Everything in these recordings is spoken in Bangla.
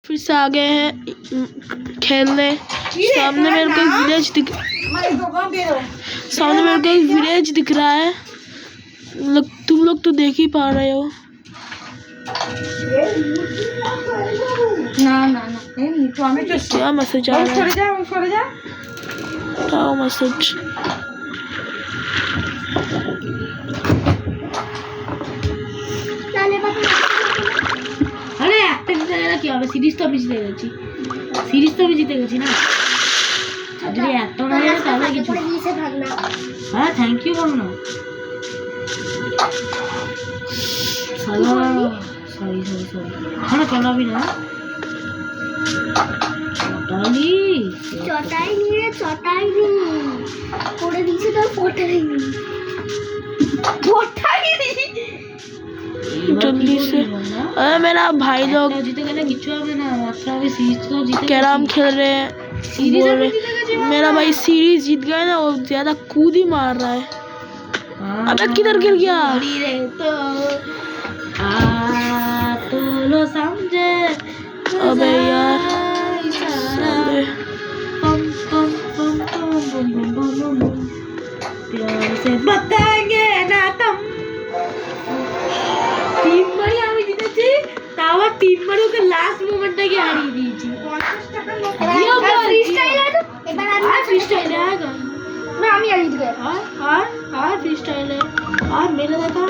फिर से आ गए हैं खेलने। सामने मेरे को विलेज दिख रहा है। तुम लोग तो देख ही पा रहे हो। ना क्या मैसेज आ रहा है? क्या मैसेज? আরে একটা জিতে গেলে কি হবে? সিরিজ তো আমি জিতে গেছি না। যদি একটা না হয় তাহলে কিছু। হ্যাঁ থ্যাংক ইউ বল না। সরি খানা চলাবি না। চটাই করে দিয়েছে তো পটাই जल्दी से। अरे मेरा भाई लोग जीते गए किच्छु হবে না। মাত্র আমি সিরিজ তো জিতে कैरम खेल रहे हैं। मेरा भाई सीरीज जीत गया ना, वो ज्यादा कूद ही मार रहा है। अबे किधर गिर गया? तो लो समझे। अबे यार प्यार से बताएंगे ना तुम। तीन बारी আমি জিতেছি, তাও তিন বারই ওকে লাস্ট মোমেন্টে গিয়ে হারিয়ে দিয়েছি। 50 টাকা ফ্রিস্টাইল है। এবার আমি ফ্রিস্টাইল आएगा मैं আমি আর জিত गया। আর ফ্রিস্টাইল है। আর মেরে দেখা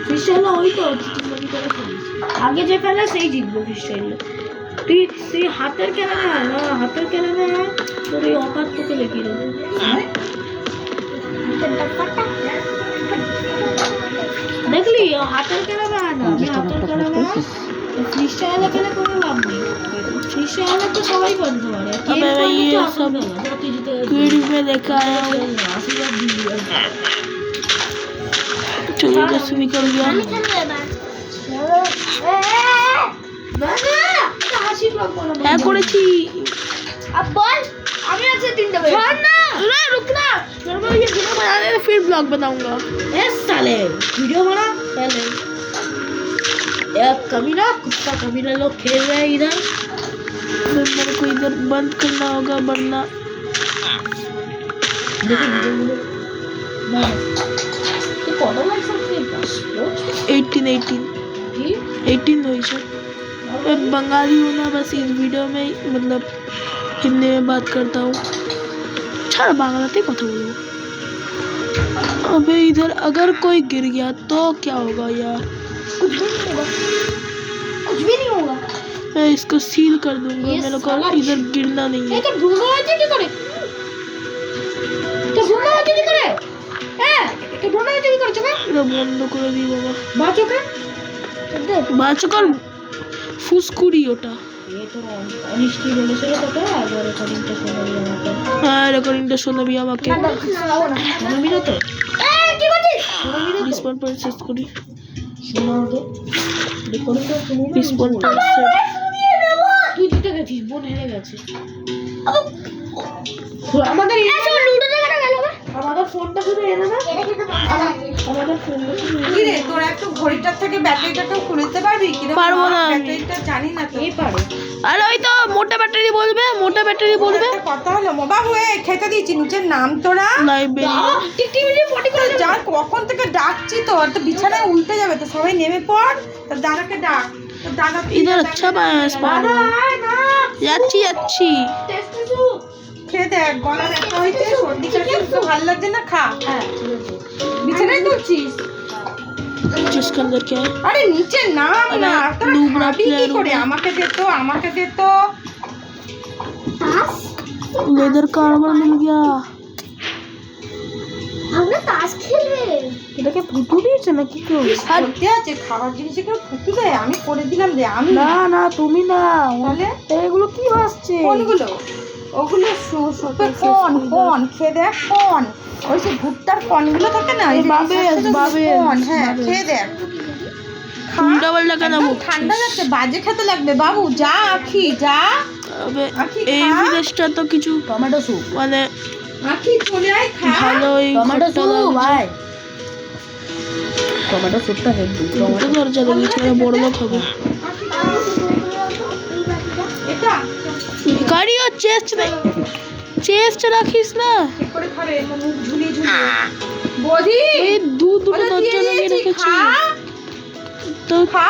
ফ্রিস্টাইল ওই তো তিন করে ফেলেছি। আগে যে ফেলে সেই জিতবে ফ্রিস্টাইল। তুই হাতের খেলা না, হাতের খেলা না, তোর এই অকাত তোকে দেখিয়ে দেবো। দেখলি হাতের খেলা না, হাতের খেলা না, ফ্রিস্টাইল খেলা কোনো লাভ নেই। ফ্রিস্টাইল তো সবাই করতে পারে। अबे ये सब वीडियो में देखा है। चलिए बस भी कर गया। क्या করেছি? अब बोल আমি আছে তিনটা বলে না ना रुकना, मेरे को ये वीडियो बनाने हैं, फिर ब्लॉग बनाऊंगा। ए साले वीडियो बना पहले। एक कमीना कुत्ता कमीना लोग खेल रहे हैं इधर। फिर मेरे को इधर बंद करना होगा वरना। तो कौन लाइक सकते हैं? 18 हो जाए। मैं बंगाली हूँ ना, बस इस वीडियो में मतलब हिंदी में बात करता हूँ। छाड़ बांग्लाते कथा बोलो। अबे इधर अगर कोई गिर गया तो क्या होगा यार? कुछ भी नहीं होगा। मैं इसको सील कर दूंगा। मेरे को इधर गिरना नहीं है। तो ढूंढना है क्या करे? तो ढूंढना है क्या करे? तो ढूंढना है क्या करे? चुका এটা বন্ধ করে দিই বাবা। বাঁচোকে বাঁচকর ফুসকুড়ি ওটা। ये तो অনিষ্টি বলেছিল তোকে। আর রেকর্ডিংটা শোনাবি আমাকে। হ্যাঁ রেকর্ডিংটা শোনাবি আমাকে। শোনাবি না তো? কি করছিস? শোনাবি না? রিসপন্ড করে শেষ করি। শোনাও তো। রেকর্ডিংটা শুনি। রিসপন্ড করে তুই জিতে গেছিস, বোন হেরে গেছে। আমাদের লুডো দেখাটা গেল না। আমাদের ফোনটা শুধু এনে না। আমাদের ফোনটা শুধু কি রে তোর একটু ঘড়িটার থেকে ব্যাটারিটাও খুলতে পারবি? কি রে পারবো না আমি। ব্যাটারিটা জানি না তো। এই পারে। আরে ওই তো মোটা ব্যাটারি বলবে, মোটা ব্যাটারি বলবে। একটা কথা হলো বাবু, খেতে দিয়েছি। নিচের নাম তোরা লাইব্রেরি টিকটিকি পটি করে যা, কখন থেকে ডাকছি তো বিছানায় উল্টে যাবে তো। সবাই নেমে পড়, তোর দাদাকে ডাক। তোর দাদা इधर अच्छा स्पॉट है। যাচ্ছি খেয়ে দেখ, গলা ব্যথা হয়েছে, সর্দি কাশি তো ভালো লাগছে না, খা। হ্যাঁ ঠিক আছে। বিছানায় তুলছিস? जिसके अंदर क्या है? আরে নিচে নাম না, তোরা লুবরা খাবি কি প্লেয়ার করে? আমাকে দে তো। लेदर का आर्मर मिल गया। আমরা তাস খেলবে। এটাকে ফুটু দিয়েছে নাকি কেউ? সত্যি আছে খাবার জিনিসে কেউ ফুটু দেয়? আমি করে দিলাম রে। আমি না না তুমি না। তাহলে এগুলো কি ভাসছে? কোনগুলো? ওগুলো কন খেয়ে দেখ। কন ওই যে ভুট্টার কনগুলো থাকে না, ওই যে কন। হ্যাঁ খেয়ে দেখ। উল্টা পাল্টা কেন বকছিস? ঠান্ডা লাগছে, বাজে খেতে লাগবে বাবু। যা আখি যা। আবে আখি এই খা। ভিলেজটা তো কিছু টমেটো স্যুপ। মানে আখি চলে আয়, খা। ভালোই টমেটো ঘরটা স্যুপ লাগছে। ভাই। টমেটো স্যুপটা হেভি। টমেটো দরজা লাগিয়েছে, বড় লোক হবে। আখি আরে ও চেস্ট নেই, চেস্ট রাখিস না। ঠিক করে খাবে মুখ ঝুলিয়ে ঝুলিয়ে। বৌদি এই দুটো ওটা দরজা দিয়ে লাগিয়ে দিয়েছি, রেখেছি খা তো। খা।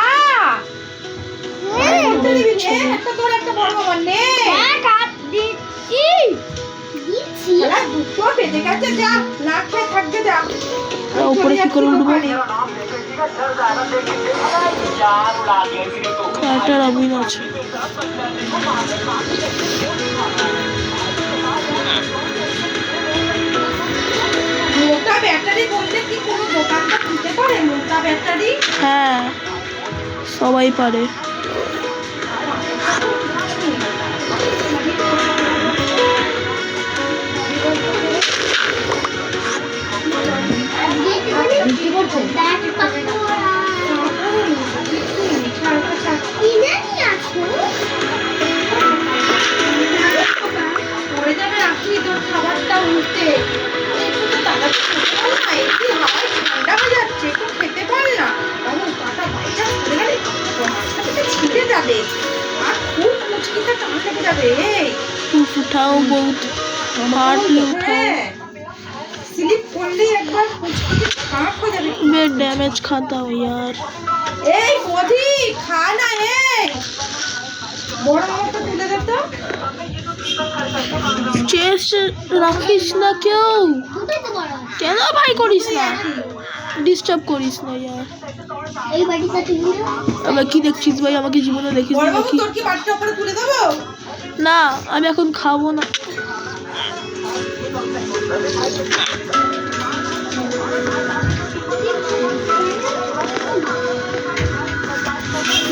করতে দিবি নে, একটা তোর একটা বড় মামার নে। শালা দুটো বেজে গেছে, যা না খেয়ে থাকবে যা। আর উপরে কি করে উঠবো? একটা রবিন আছে। মোটা ব্যাটারি বললে কি কোনো দোকানদার দিতে পারে মোটা ব্যাটারি? হ্যাঁ সবাই পারে। পড়ে যাবে রাখি তোর খাবারটা উঠতে। একটু তো তাড়াতাড়ি খেতে পার না, একটু হাওয়ায় ঠান্ডা হয়ে যাচ্ছে, একটু খেতে পার না। তখন পাটা বাইটা পড়ে গেলে মাছটা থেকে ছিটে যাবে আর খুব মুচকিটা টান লেগে যাবে। এই উঠাও বহুত হার্ডলি উঠাও। হ্যাঁ, স্লিপ করলেই একবার মুচকিটা খারাপ হয়ে যাবে। मैं डैमेज खाता हूँ यार। এই বধি খা না, এই বড় মামাটা তুলে দে তো। চেস্ট রাখিস না কেউ, কেন ভাই করিস না, ডিস্টার্ব করিস না यार। আবার কি দেখছিস ভাই, আমাকে জীবনে দেখিস বড় বাবু নাকি? তোর কি বাটিটা উপরে তুলে দেবো? না আমি এখন খাবো না।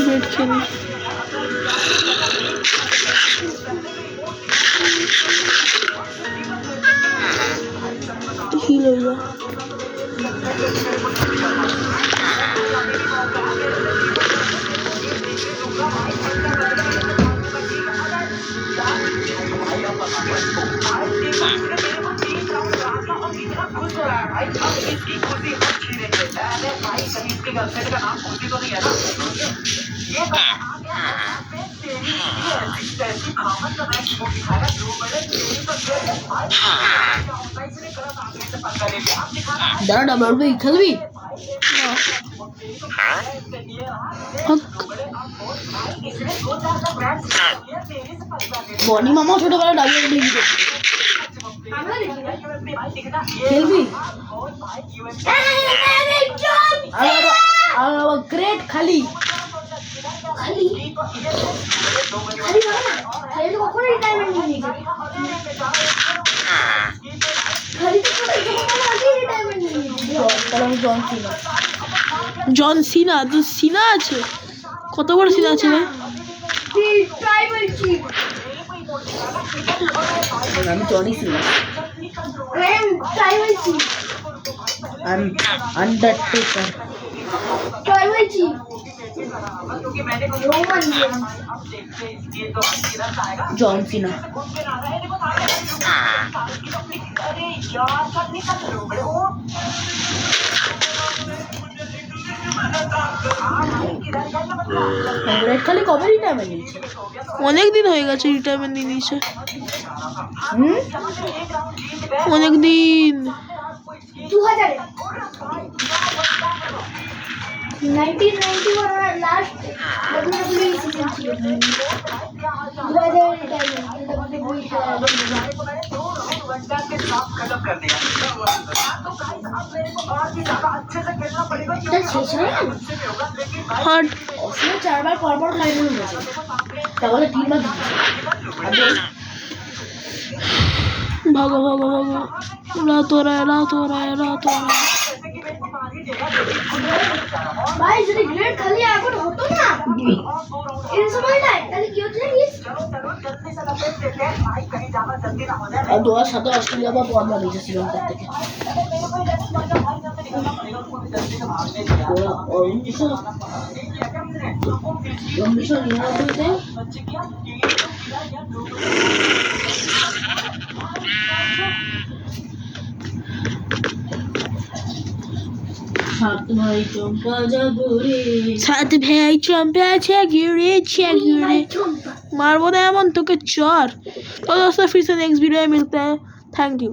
ব্রেড খেলি। হিল হয়ে যা। দাঁড়া ডাবল বই খেলবি না। বনি মামা ছোটবেলা ডাবল বই খেলবি আর গ্রেট খালি জন সিনা। তো সিনা আছে, কত বড় সিনা আছে ভাই? আমি জনি সিনা, আন্ডারটেকার, জন সিনা। খালি কবে রিটায়ারমেন্ট নিয়েছে? অনেক দিন হয়ে গেছে রিটায়ারমেন্ট নিয়ে নিয়েছে। অনেক দিন। 1991 লাস্ট WWE সিজন ছিল। 2000 রিটায়ারমেন্ট WWE খেলা। हाँ 4 बार পরপর ফাইনাল হয়েছে, তাহলে 3 বার भागो भागो भागो, रात हो रहा है, रात हो रहा है, रात हो रहा है। ভাই যদি গ্রেড খালি এখন হতো না এই সময়টায়, তাহলে কি হতো জানিস? আর 2007 অস্ট্রেলিয়া বা পর্দা নিয়েছে শ্রীলঙ্কার থেকে। ওরা 1999-তে সাত ভাই চম্পা যাবো রে সাথে ভাই চম্পা ছেগিরে मारबो ना एमन तो के चोर। तो दोस्तों फिर से नेक्स्ट वीडियो में मिलते हैं। Thank you.